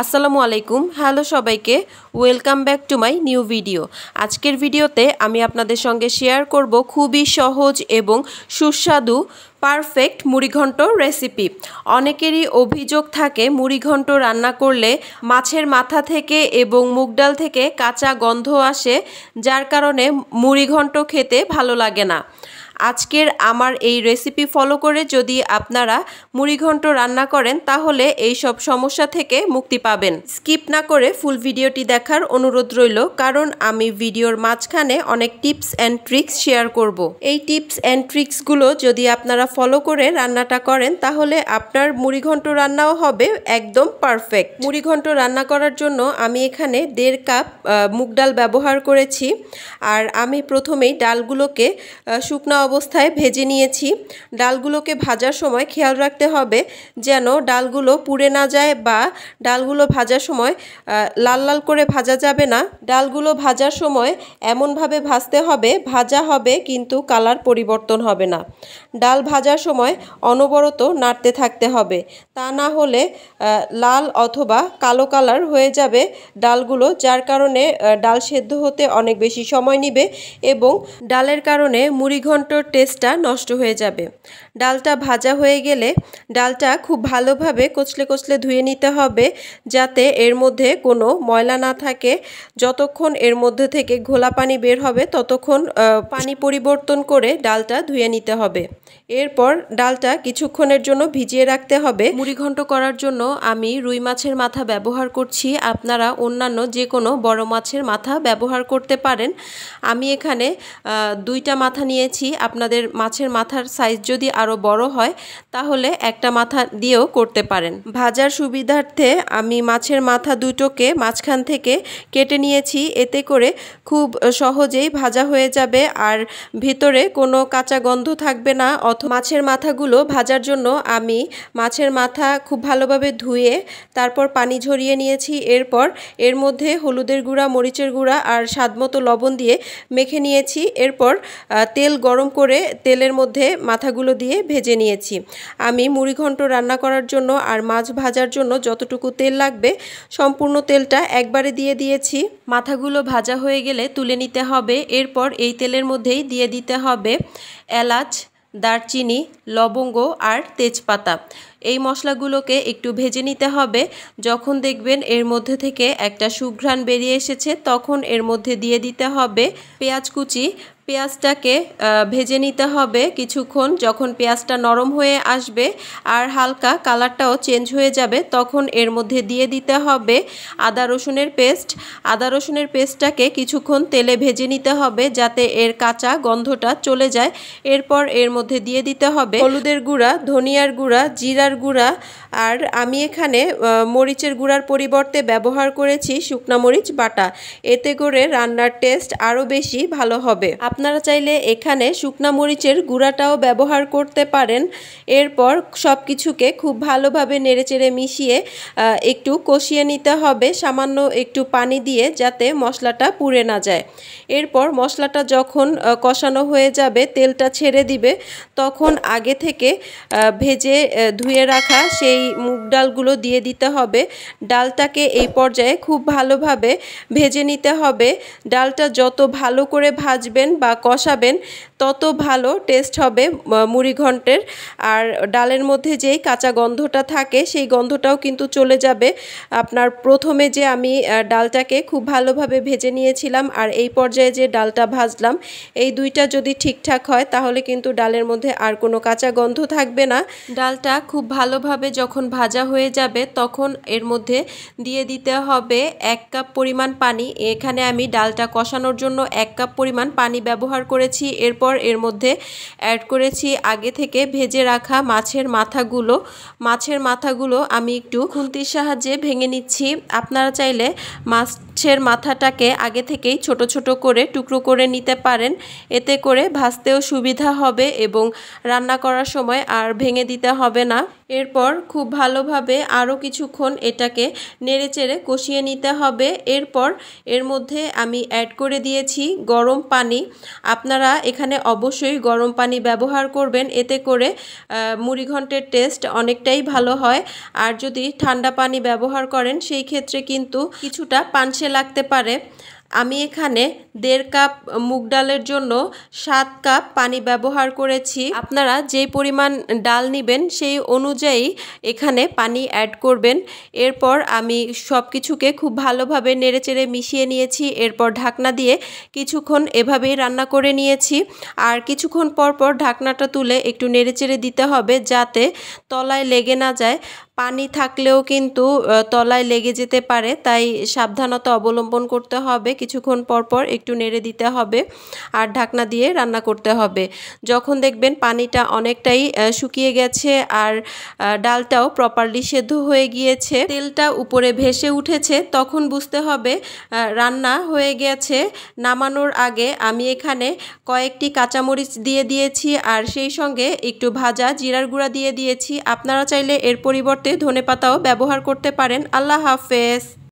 আসসালামু আলাইকুম। হ্যালো সবাইকে, welcome back to my new video. আজকের ভিডিওতে আমি আপনাদের সঙ্গে শেয়ার করব খুবই সহজ এবং সুস্বাদু পারফেক্ট মুড়িঘণ্ট রেসিপি। অনেকেরই অভিযোগ থাকে মুড়িঘণ্ট রান্না করলে মাছের মাথা থেকে এবং মুগ ডাল থেকে কাঁচা গন্ধ আসে, যার কারণে মুড়িঘণ্ট খেতে ভালো লাগে না। আজকের আমার এই রেসিপি ফলো করে যদি আপনারা মুড়িঘণ্ট রান্না করেন তাহলে এই সব সমস্যা থেকে মুক্তি পাবেন। স্কিপ না করে ফুল ভিডিওটি দেখার অনুরোধ রইল, কারণ আমি ভিডিওর মাঝখানে অনেক টিপস অ্যান্ড ট্রিক্স শেয়ার করব। এই টিপস অ্যান্ড ট্রিক্সগুলো যদি আপনারা ফলো করে রান্নাটা করেন তাহলে আপনার মুড়িঘণ্ট রান্নাও হবে একদম পারফেক্ট। মুড়িঘণ্ট রান্না করার জন্য আমি এখানে 1.5 কাপ মুগ ডাল ব্যবহার করেছি। আর আমি প্রথমেই ডালগুলোকে শুকনো অবস্থায় ভেজে নিয়েছি। ডালগুলোকে ভাজার সময় খেয়াল রাখতে হবে যেন ডালগুলো পুড়ে না যায়, বা ডালগুলো ভাজার সময় লাল লাল করে ভাজা যাবে না। ডালগুলো ভাজার সময় এমনভাবে ভাজতে হবে, ভাজা হবে কিন্তু কালার পরিবর্তন হবে না। ডাল ভাজার সময় অনবরত নাড়তে থাকতে হবে, তা না হলে লাল অথবা কালো কালার হয়ে যাবে ডালগুলো, যার কারণে ডাল সেদ্ধ হতে অনেক বেশি সময় নেবে এবং ডালের কারণে মুড়িঘণ্টর টেস্টটা নষ্ট হয়ে যাবে। ডালটা ভাজা হয়ে গেলে ডালটা খুব ভালোভাবে কচলে কচলে ধুয়ে নিতে হবে, যাতে এর মধ্যে কোনো ময়লা না থাকে। যতক্ষণ এর মধ্যে থেকে ঘোলা পানি বের হবে ততক্ষণ পানি পরিবর্তন করে ডালটা ধুয়ে নিতে হবে। এরপর ডালটা কিছুক্ষণের জন্য ভিজিয়ে রাখতে হবে। মুড়িঘণ্ট করার জন্য আমি রুই মাছের মাথা ব্যবহার করছি, আপনারা অন্যান্য যে কোনো বড় মাছের মাথা ব্যবহার করতে পারেন। আমি এখানে 2টা মাথা নিয়েছি। আপনাদের মাছের মাথার সাইজ যদি আরও বড় হয় তাহলে একটা মাথা দিয়েও করতে পারেন। ভাজার সুবিধার্থে আমি মাছের মাথা দুটোকে মাঝখান থেকে কেটে নিয়েছি, এতে করে খুব সহজেই ভাজা হয়ে যাবে আর ভিতরে কোনো কাঁচা গন্ধ থাকবে না। মাছের মাথাগুলো ভাজার জন্য আমি মাছের মাথা খুব ভালোভাবে ধুয়ে তারপর পানি ঝরিয়ে নিয়েছি। এরপর এর মধ্যে হলুদের গুঁড়া, মরিচের গুঁড়া আর স্বাদমতো লবণ দিয়ে মেখে নিয়েছি। এরপর তেল গরম করে তেলের মধ্যে মাথাগুলো দিয়ে ভেজে নিয়েছি। আমি মুড়িঘণ্ট রান্না করার জন্য আর মাছ ভাজার জন্য যতটুকু তেল লাগবে সম্পূর্ণ তেলটা একবারে দিয়ে দিয়েছি। মাথাগুলো ভাজা হয়ে গেলে তুলে নিতে হবে। এরপর এই তেলের মধ্যেই দিয়ে দিতে হবে এলাচ, দারচিনি, লবঙ্গ আর তেজপাতা। এই মশলাগুলোকে একটু ভেজে নিতে হবে। যখন দেখবেন এর মধ্যে থেকে একটা সুঘ্রাণ বেরিয়ে এসেছে তখন এর মধ্যে দিয়ে দিতে হবে পেঁয়াজ কুচি। পেঁয়াজটাকে ভেজে নিতে হবে কিছুক্ষণ। যখন পেঁয়াজটা নরম হয়ে আসবে আর হালকা কালারটাও চেঞ্জ হয়ে যাবে তখন এর মধ্যে দিয়ে দিতে হবে আদা রসুনের পেস্ট। আদা রসুনের পেস্টটাকে কিছুক্ষণ তেলে ভেজে নিতে হবে যাতে এর কাঁচা গন্ধটা চলে যায়। এরপর এর মধ্যে দিয়ে দিতে হবে হলুদের গুঁড়া, ধনিয়ার গুঁড়া, জিরার গুঁড়া, আর আমি এখানে মরিচের গুঁড়ার পরিবর্তে ব্যবহার করেছি শুকনা মরিচ বাটা। এতে করে রান্নার টেস্ট আরও বেশি ভালো হবে। আপনারা চাইলে এখানে শুকনা মরিচের গুঁড়াটাও ব্যবহার করতে পারেন। এরপর সব কিছুকে খুব ভালোভাবে নেড়েচেড়ে মিশিয়ে একটু কষিয়ে নিতে হবে সামান্য একটু পানি দিয়ে, যাতে মশলাটা পুড়ে না যায়। এরপর মশলাটা যখন কষানো হয়ে যাবে, তেলটা ছেড়ে দিবে, তখন আগে থেকে ভেজে ধুয়ে রাখা সেই মুগ ডালগুলো দিয়ে দিতে হবে। ডালটাকে এই পর্যায়ে খুব ভালোভাবে ভেজে নিতে হবে। ডালটা যত ভালো করে ভাজবেন বা কষাবেন তত ভালো টেস্ট হবে মুড়িঘণ্টের। আর ডালের মধ্যে যেই কাঁচা গন্ধটা থাকে সেই গন্ধটাও কিন্তু চলে যাবে। আপনার প্রথমে যে আমি ডালটাকে খুব ভালোভাবে ভেজে নিয়েছিলাম আর এই পর্যায়ে যে ডালটা ভাজলাম, এই দুইটা যদি ঠিকঠাক হয় তাহলে কিন্তু ডালের মধ্যে আর কোনো কাঁচা গন্ধ থাকবে না। ডালটা খুব ভালোভাবে যখন ভাজা হয়ে যাবে তখন এর মধ্যে দিয়ে দিতে হবে 1 কাপ পরিমাণ পানি। এখানে আমি ডালটা কষানোর জন্য 1 কাপ পরিমাণ পানি ব্যবহার করেছি। এরপর এর মধ্যে অ্যাড করেছি আগে থেকে ভেজে রাখা মাছের মাথাগুলো। মাছের মাথাগুলো আমি একটু খুন্তির সাহায্যে ভেঙে নিচ্ছি। আপনারা চাইলে মাছের মাথাটাকে আগে থেকেই ছোট ছোট করে টুকরো করে নিতে পারেন, এতে করে ভাজতেও সুবিধা হবে এবং রান্না করার সময় আর ভেঙে দিতে হবে না। এরপর খুব ভালোভাবে আরও কিছুক্ষণ এটাকে নেড়েচেড়ে কষিয়ে নিতে হবে। এরপর এর মধ্যে আমি অ্যাড করে দিয়েছি গরম পানি। আপনারা এখানে অবশ্যই গরম পানি ব্যবহার করবেন, এতে করে মুড়িঘণ্টের টেস্ট অনেকটাই ভালো হয়। আর যদি ঠান্ডা পানি ব্যবহার করেন সেই ক্ষেত্রে কিন্তু কিছুটা পানসে লাগতে পারে। আমি এখানে 1.5 কাপ মুগ ডালের জন্য 7 কাপ পানি ব্যবহার করেছি। আপনারা যেই পরিমাণ ডাল নেবেন সেই অনুযায়ী এখানে পানি অ্যাড করবেন। এরপর আমি সব কিছুকে খুব ভালোভাবে নেড়েচেড়ে মিশিয়ে নিয়েছি। এরপর ঢাকনা দিয়ে কিছুক্ষণ এভাবেই রান্না করে নিয়েছি। আর কিছুক্ষণ পর পর ঢাকনাটা তুলে একটু নেড়েচেড়ে দিতে হবে যাতে তলায় লেগে না যায়। পানি থাকলেও কিন্তু তলায় লেগে যেতে পারে, তাই সাবধানতা অবলম্বন করতে হবে। কিছুক্ষণ পর পর একটু নেড়ে দিতে হবে আর ঢাকনা দিয়ে রান্না করতে হবে। যখন দেখবেন পানিটা অনেকটাই শুকিয়ে গেছে আর ডালটাও প্রপারলি সেদ্ধ হয়ে গিয়েছে, তেলটা উপরে ভেসে উঠেছে, তখন বুঝতে হবে রান্না হয়ে গেছে। নামানোর আগে আমি এখানে কয়েকটি কাঁচামরিচ দিয়ে দিয়েছি আর সেই সঙ্গে একটু ভাজা জিরার গুঁড়া দিয়ে দিয়েছি। আপনারা চাইলে এর পরিবর্তে ধনেপাতাও ব্যবহার করতে পারেন। আল্লাহ হাফেজ।